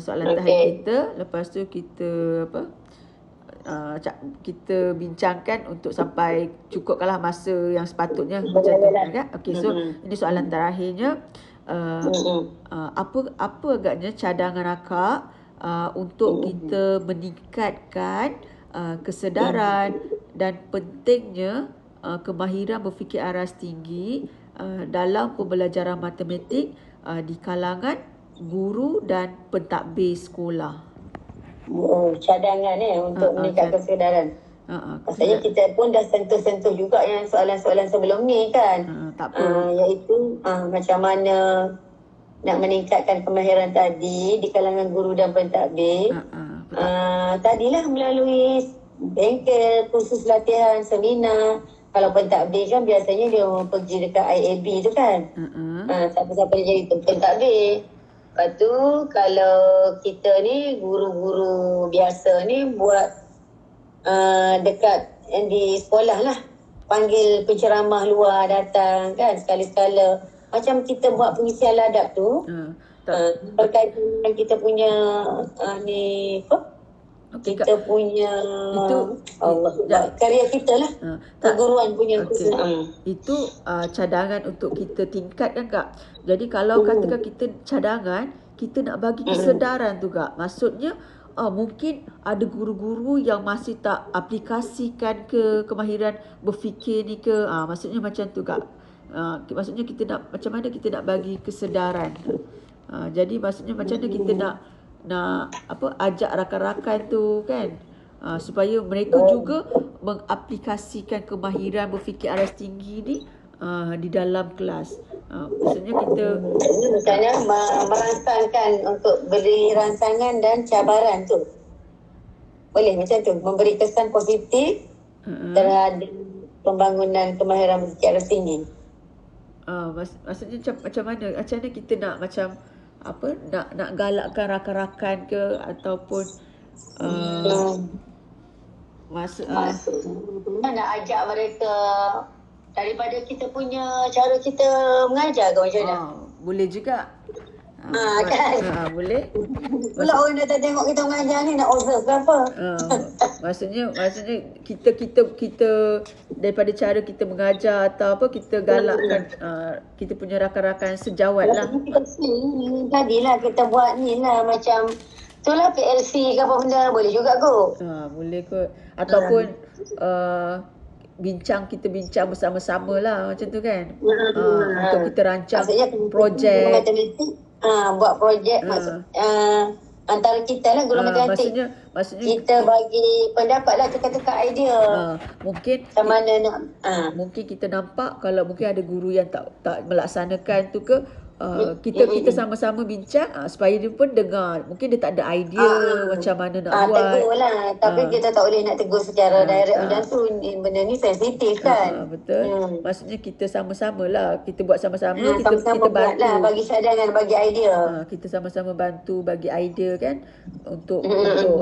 Soalan terakhir kita. Lepas tu kita kita bincangkan untuk sampai cukupkanlah masa yang sepatutnya macam tu kan. Okey, so ini soalan terakhirnya. Apa agaknya cadangan akak untuk kita meningkatkan kesedaran dan pentingnya kemahiran berfikir aras tinggi dalam pembelajaran matematik di kalangan guru dan pentadbir sekolah. Cadangan untuk meningkatkan kesedaran. Maksudnya kita pun dah sentuh-sentuh juga yang soalan-soalan sebelum ni kan. Tak apa. Iaitu macam mana nak meningkatkan kemahiran tadi di kalangan guru dan pentadbir. Tadilah melalui bengkel, kursus latihan, seminar. Kalau pentadbir kan biasanya dia pergi dekat IAB tu kan. Siapa-siapa dia jadi pentadbir. Lepas tu kalau kita ni guru-guru biasa ni buat dekat di sekolah lah. Panggil penceramah luar datang kan sekali-sekala. Macam kita buat pengisian ladap tu. Berkaitan dengan kita punya kita punya karya kita lah. Keguruan punya itu cadangan untuk kita tingkatkan Kak. Jadi kalau katakan kita cadangan, kita nak bagi kesedaran tu Kak. Maksudnya mungkin ada guru-guru yang masih tak aplikasikan ke kemahiran berfikir ni ke. Maksudnya macam tu Kak. Maksudnya kita nak, macam mana kita nak bagi kesedaran. Jadi maksudnya macam mana kita nak ajak rakan-rakan tu kan, supaya mereka juga mengaplikasikan kemahiran berfikir aras tinggi ni di dalam kelas. Maksudnya kita misalnya merangsangkan untuk beri rangsangan dan cabaran tu. Boleh macam tu, memberi kesan positif terhadap pembangunan kemahiran berfikir aras tinggi. Maksudnya macam mana kita nak nak galakkan rakan-rakan ke, ataupun nak ajak mereka daripada kita punya cara kita mengajar ke macam mana? Boleh juga. Kan? Boleh. Pula orang dah tak tengok kita mengajar ni nak observe ke apa? Maksudnya kita daripada cara kita mengajar atau apa, kita galakkan kita punya rakan-rakan sejawat lah. Tadilah kita buat ni lah macam itulah PLC ke apa benda, boleh juga kot. Boleh kot. Ataupun kita bincang bersama-sama lah macam tu kan. Untuk kita rancang projek. Buat projek antara kita lah guru matematik. Maksudnya Kita bagi pendapat lah, tukar-tukar idea. Mungkin macam mana nak mungkin kita nampak kalau mungkin ada guru yang tak melaksanakan tu ke, kita sama-sama bincang supaya dia pun dengar. Mungkin dia tak ada idea macam mana nak buat. Tegur lah. Tapi kita tak boleh nak tegur secara direct macam tu. Benda ni sensitif kan. Betul. Maksudnya kita sama-sama lah. Kita buat sama-sama. Sama-sama kita buat bantu lah, bagi cadangan, bagi idea. Kita sama-sama bantu bagi idea kan. Untuk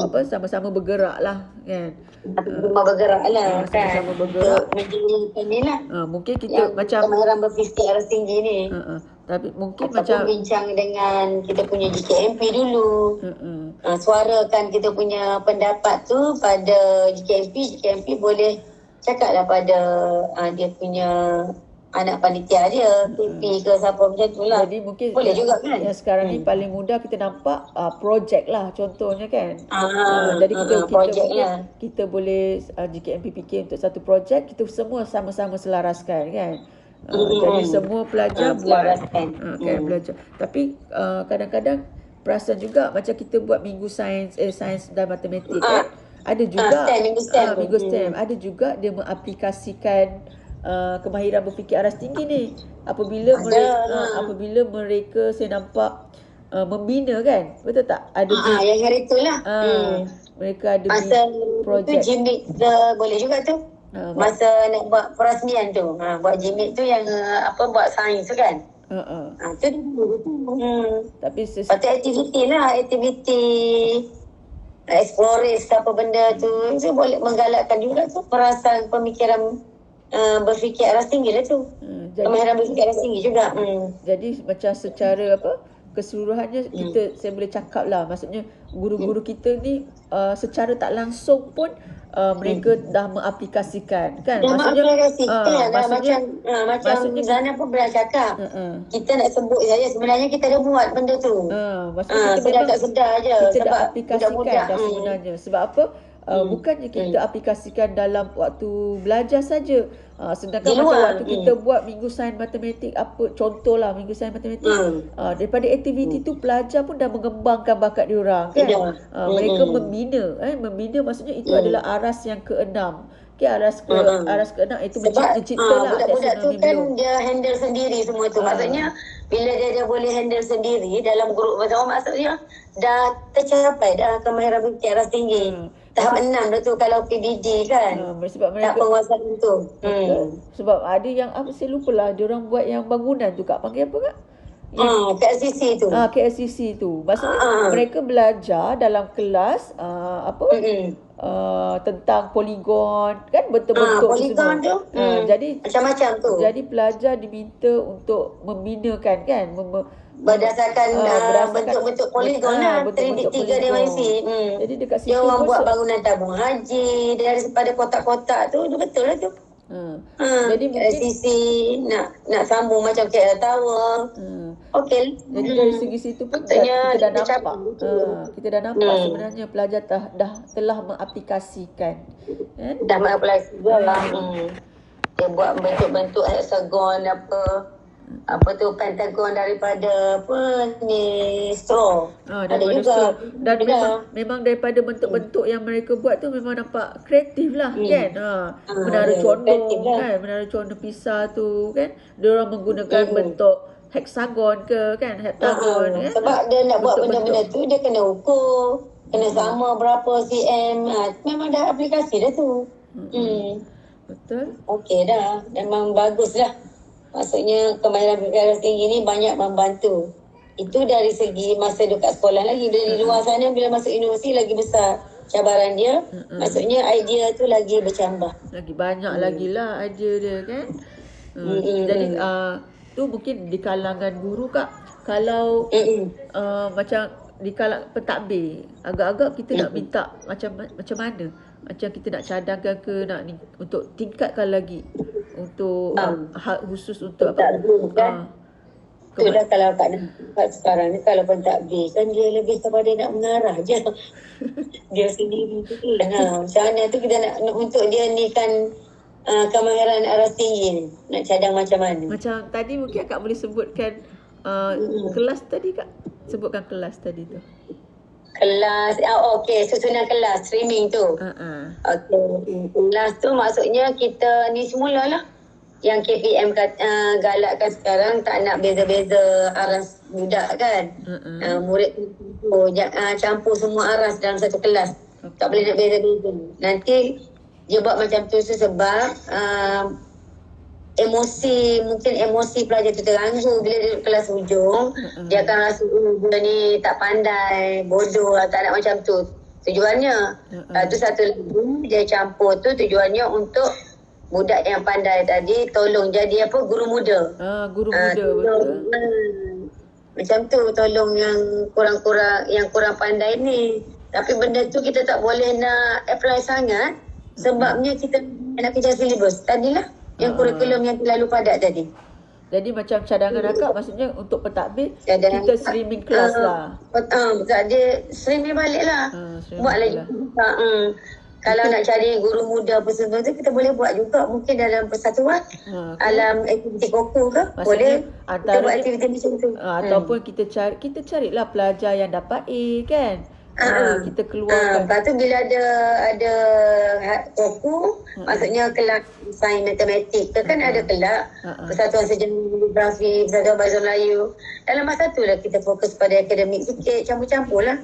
apa, sama-sama bergerak lah kan. Sama bergerak lah kan. Sama-sama bergerak. Menjadikan ni lah. Mungkin kita macam kemahiran berfikir aras tinggi ni. Tapi mungkin macam bincang dengan kita punya JKMP dulu. Suarakan kita punya pendapat tu pada JKMP boleh cakap lah pada dia punya anak panitia dia, PP ke siapa macam tu lah. Jadi mungkin boleh juga kan. Yang sekarang ni paling mudah kita nampak projek lah contohnya kan. Jadi kita boleh JKMP fikir untuk satu projek, kita semua sama-sama selaraskan kan. Jadi semua pelajar buat kan belajar. Tapi kadang-kadang perasan juga macam kita buat minggu sains dan matematik kan. Ada juga minggu STEM. Ada juga dia mengaplikasikan kemahiran berfikir aras tinggi ni apabila mereka saya nampak membina kan. Betul tak? Ada yang hari itulah. Mereka ada masa projek. Tu jimit boleh juga tu. Masa nak buat perasmian tu, buat jimit tu yang buat sains tu kan. Tu tapi patut aktiviti explorers apa benda tu boleh menggalakkan juga tu perasaan pemikiran berfikir aras tinggi lah tu. Kemahiran berfikir aras tinggi juga. Jadi macam secara keseluruhannya saya boleh cakap lah, maksudnya guru-guru kita ni secara tak langsung pun mereka dah mengaplikasikan kan. Macam Zana pun pernah cakap. Kita nak sebut saja, sebenarnya kita dah buat benda tu. Maksudnya sedar tak sedar je. Kita dah aplikasikan dah sebenarnya. Sebab apa? Bukannya kita aplikasikan dalam waktu belajar saja. Sedangkan macam waktu kita buat minggu sains matematik, contohlah minggu sains matematik, daripada aktiviti tu pelajar pun dah mengembangkan bakat diorang kan. Mereka membina maksudnya itu adalah aras yang ke-6. Aras ke-6 itu mencipta lah. Budak-budak tu kan dia handle sendiri semua tu. Maksudnya bila dia boleh handle sendiri dalam grup bersama, maksudnya dah tercapai dah kemahiran berfikir aras tinggi. Tahap 6 dah tu kalau PBD kan. Sebab mereka tak penguasaan tu. Sebab ada yang saya lupa lah, diorang buat yang bangunan tu Kak, panggil apa Kak? KLCC tu. KLCC tu. Maksudnya mereka belajar dalam kelas tentang poligon kan, bentuk-bentuk poligon tu. Jadi macam-macam tu. Jadi pelajar diminta untuk membinakan kan, berdasarkan bentuk-bentuk poligon lah, 3 dimensi. Jadi dekat situ dia orang buat bangunan tabung haji daripada kotak-kotak tu, betul lah tu. Jadi mungkin sisi nak sambung macam KL Tower. Okey. Jadi dari segi situ pun kita dah nampak. Kita dah nampak sebenarnya pelajar telah mengaplikasikan. Dah mengaplikasikan lah. Dia buat bentuk-bentuk hexagon apa tu, pentagon daripada straw. Ada juga. Dan memang daripada bentuk-bentuk yang mereka buat tu memang nampak kreatif lah kan. Menara condong kan, menara condong pisah tu kan, dia orang menggunakan bentuk hexagon ke kan, heptagon kan. Sebab dia nak buat benda-benda tu dia kena ukur, kena sama berapa cm. Memang dah aplikasi dah tu. Betul. Okey dah, memang bagus lah. Maksudnya kemahiran berfikir aras tinggi ni banyak membantu. Itu dari segi masa dekat sekolah lagi. Dari luar sana bila masuk universiti lagi besar cabaran dia. Maksudnya idea tu lagi bercambah. Lagi banyak lagi lah idea dia kan. Jadi tu mungkin di kalangan guru Kak. Kalau macam di kalangan pentadbir, agak-agak kita nak minta macam mana? Macam kita nak cadangkan ke untuk tingkatkan lagi untuk khusus untuk itulah kalau kat sekarang ni, kalau pentadbir kan dia lebih kepada nak mengarah je. Dia sendiri tu macam mana tu kita nak untuk dia ni kan kemahiran aras tinggi ni, nak cadang macam mana. Macam tadi mungkin Kak boleh sebutkan kelas tadi Kak, sebutkan kelas tadi tu. kelas, okey, susunan kelas, streaming tu. Okey, kelas tu maksudnya kita ni semulalah yang KPM galakkan sekarang tak nak beza-beza aras budak kan. Murid tu campur semua aras dalam satu kelas. Tak boleh nak beza-beza. Nanti dia buat macam tu sebab mungkin emosi pelajar tu terganggu bila dia duduk kelas hujung. Dia akan rasa dia ni tak pandai, bodoh, tak nak macam tu tujuannya. Tu satu lagi dia campur tu tujuannya untuk budak yang pandai tadi tolong jadi guru muda. Guru muda betul. Macam tu tolong yang kurang pandai ni. Tapi benda tu kita tak boleh nak apply sangat sebabnya kita nak kejar silibus tadilah. Yang kurikulum yang terlalu padat tadi. Jadi macam cadangan akak maksudnya untuk pentadbir kita streaming kelas lah. Betul. Dia streaming balik lah. Buat lagi. Kalau nak cari guru muda apa semua tu kita boleh buat juga mungkin dalam persatuan. Alam aktiviti koko ke. Boleh kita buat aktiviti macam tu. Ataupun kita carilah pelajar yang dapat A kan. Kita keluarkan. Lepas tu bila ada koko, maksudnya kelab sains matematik tu kan ada kelab Persatuan Sejarah Geografi, Persatuan Bahasa Melayu. Dalam masa tu lah kita fokus pada akademik sikit, campur-campur lah.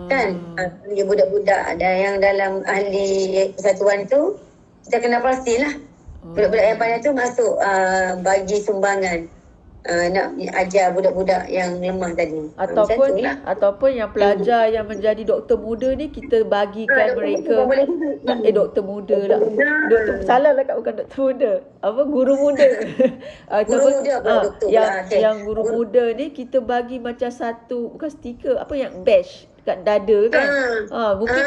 Kan? Budak-budak ada yang dalam ahli persatuan tu, kita kena pastilah. Budak-budak yang pandai tu masuk bagi sumbangan. Nak ajar budak-budak yang lemah tadi. Ataupun yang pelajar yang menjadi doktor muda ni kita bagikan mereka doktor muda lah. Salah lah bukan doktor muda. Guru muda. Guru muda doktor. Yang guru muda ni kita bagi macam satu bukan stiker yang badge kat dada kan. Mungkin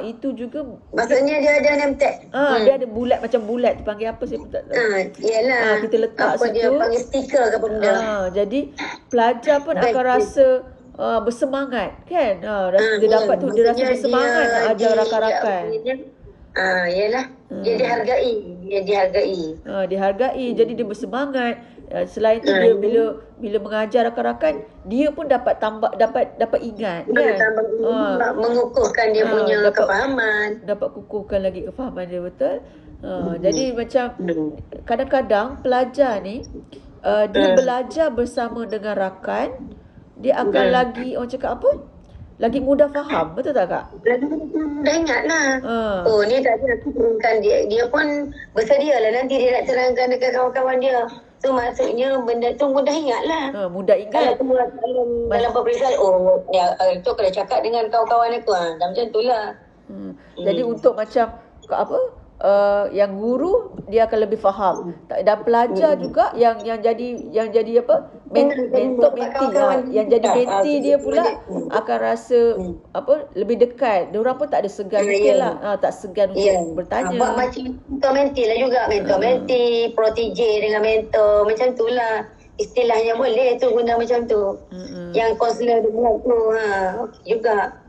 itu juga maksudnya dia ada name tag. Dia ada bulat macam bulat dipanggil apa saya pun tak tahu. Iyalah. Kita letak situ. Dia panggil stiker ke apa benda. Jadi pelajar pun akan rasa bersemangat kan. Dia dapat tu dia rasa bersemangat nak ajar rakan-rakan. Yalah. Dia dihargai. Jadi dia bersemangat. Selain tu dia bila mengajar rakan-rakan dia pun dapat ingat kan. Mengukuhkan dia punya kefahaman. Dapat kukuhkan lagi kefahaman dia betul. Jadi macam kadang-kadang pelajar ni dia belajar bersama dengan rakan, dia akan lagi orang cakap apa? Lagi mudah faham, betul tak Kak? Dah ingat lah. Ni tadi aku turunkan dia pun bersedia lah nanti dia nak terangkan dekat kawan-kawan dia. So maksudnya benda tu mudah ingat lah. Mudah ingat. Kalau dalam peperiksaan, tu kena cakap dengan kawan-kawan aku. Dah macam tu lah. Jadi untuk macam yang guru dia akan lebih faham. Dan pelajar juga yang jadi apa? Mentor menti yang jadi menti dia pula akan rasa lebih dekat. Diorang pun tak ada segan mungkinlah. Tak segan untuk bertanya. Buat macam mentor menti lah juga. Mentor menti, protege dengan mentor macam tu lah. Istilahnya boleh tu guna macam tu. Yang konselor dia buat tu juga.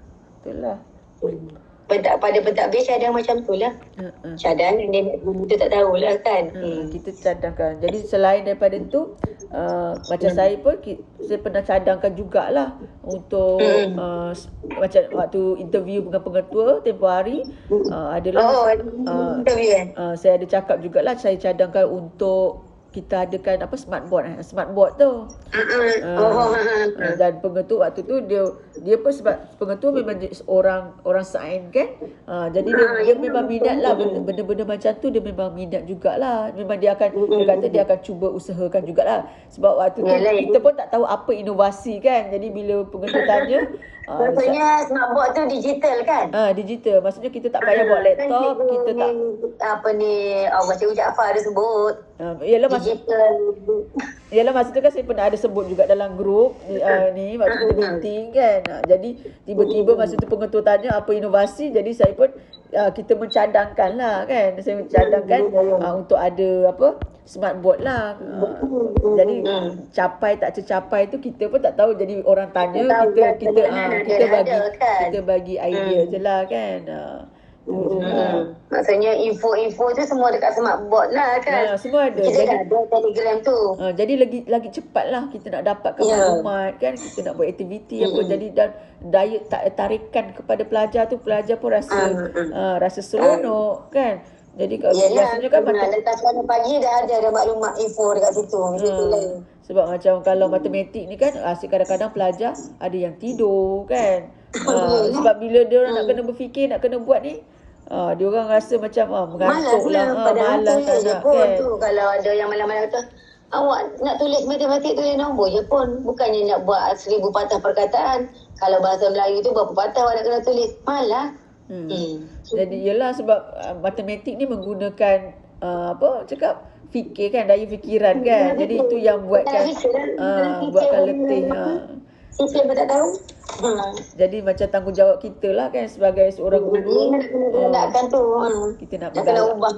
Itulah. Pada pentadbir cadang macam tu lah. Cadang dia tu tak tahulah kan. Kita cadangkan. Jadi selain daripada tu macam saya pun saya pernah cadangkan jugalah untuk macam waktu interview dengan pengetua tempoh hari adalah interview saya ada cakap jugalah saya cadangkan untuk kita adakan smart board tu. Dan pengetua waktu tu dia pun sebab pengetua memang orang sains kan. Jadi dia memang minat lah benda-benda macam tu, dia memang minat jugalah. Memang dia kata dia akan cuba usahakan jugalah. Sebab waktu tu kita pun tak tahu apa inovasi kan. Jadi bila pengetua tanya maksudnya smart board tu digital kan? Digital. Maksudnya kita tak payah buat laptop, kita tak Cikgu Jaafar ada sebut. Yalah masa tu kan saya pernah ada sebut juga dalam grup ni waktu kita meeting kan. Jadi tiba-tiba masa tu pengetua tanya apa inovasi, jadi saya pun kita mencadangkan lah kan. Saya mencadangkan untuk ada smart board lah. Jadi capai tak tercapai tu kita pun tak tahu. Jadi orang tanya kita bagi idea je lah kan. Maksudnya info-info tu semua dekat smartboard lah kan. Semua ada. Kita dah ada Telegram tu. Jadi lagi cepat lah kita nak dapatkan maklumat kan, kita nak buat aktiviti apa, jadi dan daya tarikan kepada pelajar tu, pelajar pun rasa seronok kan. Jadi biasanya kan lepas pagi dah ada maklumat info dekat situ. Sebab macam kalau matematik ni kan kadang-kadang pelajar ada yang tidur kan. Sebab bila dia orang nak kena berfikir, nak kena buat ni, dia orang rasa macam mengantuk lah, malas tak nak kan. Kalau ada yang malam-malam kata, awak nak tulis matematik, tulis nombor je pun, bukannya nak buat 1000 patah perkataan. Kalau bahasa Melayu tu berapa patah awak nak kena tulis, malas. Jadi yelah sebab matematik ni menggunakan fikir kan, daya fikiran kan. Jadi itu yang buatkan letih. Siapa tak tahu. Jadi macam tanggungjawab kita lah kan sebagai seorang guru. Nakkan tu. Kita nak kena ubah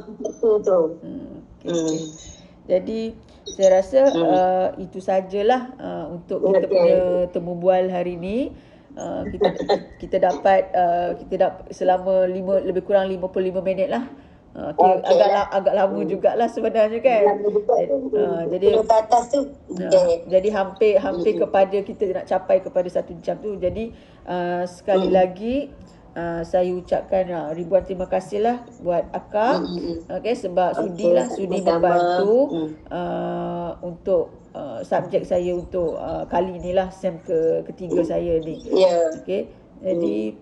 tu. Jadi saya rasa itu sajalah untuk kita punya temu bual hari ni. Kita dapat selama lebih kurang 55 minit lah. Agak lama jugalah sebenarnya kan. Jadi atas tu. Jadi hampir kepada kita nak capai kepada 1 jam tu. Jadi sekali lagi saya ucapkan ribuan terima kasih lah buat Akak sebab sudi membantu untuk subjek saya untuk kali inilah SEM ketiga saya ni. Jadi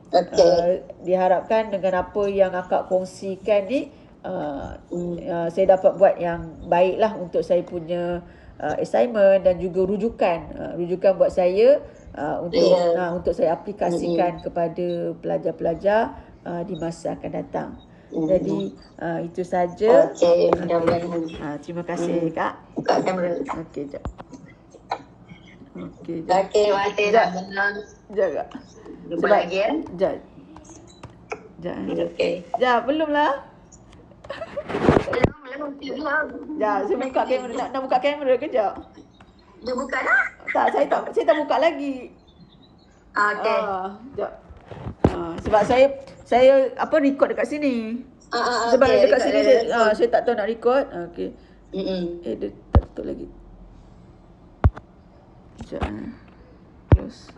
diharapkan dengan apa yang Akak kongsikan ni, saya dapat buat yang baik lah untuk saya punya assignment dan juga rujukan buat saya untuk saya aplikasikan kepada pelajar-pelajar di masa akan datang. Jadi itu saja. Terima kasih Kak. Buka kamera. Okey, jap. Okey, mati dah benar. Jap. Jumpa lagi ya. Jap. Okey. Jap, belum lah. Belum. Jap, saya buka kamera. Nak buka kamera kejap. Dah buka dah? Tak, saya tak buka lagi. Okey. Jap. Sebab saya record dekat sini. Sebab dekat sini saya tak tahu nak record. Okey. Dia tak tutup lagi. Sekejap. Close.